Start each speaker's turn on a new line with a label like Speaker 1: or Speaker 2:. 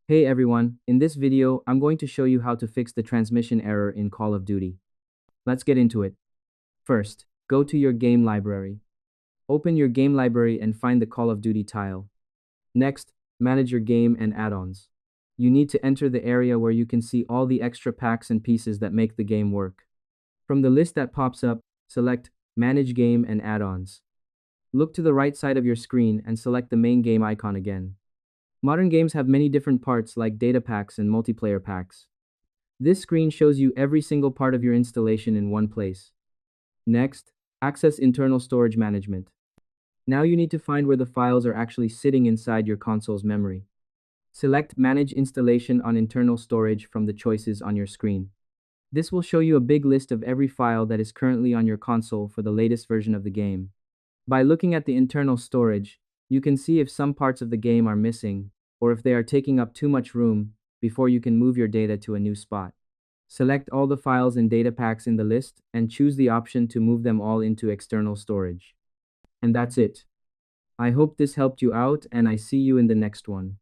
Speaker 1: Hey everyone, in this video, I'm going to show you how to fix the transmission error in Call of Duty. Let's get into it. First, go to your game library. Open your game library and find the Call of Duty tile. Next, manage your game and add-ons. You need to enter the area where you can see all the extra packs and pieces that make the game work. From the list that pops up, select Manage Game and Add-ons. Look to the right side of your screen and select the main game icon again. Modern games have many different parts like data packs and multiplayer packs. This screen shows you every single part of your installation in one place. Next, access internal storage management. Now you need to find where the files are actually sitting inside your console's memory. Select Manage Installation on Internal Storage from the choices on your screen. This will show you a big list of every file that is currently on your console for the latest version of the game. By looking at the internal storage, you can see if some parts of the game are missing, or if they are taking up too much room, before you can move your data to a new spot. Select all the files and data packs in the list and choose the option to move them all into external storage. And that's it. I hope this helped you out and I see you in the next one.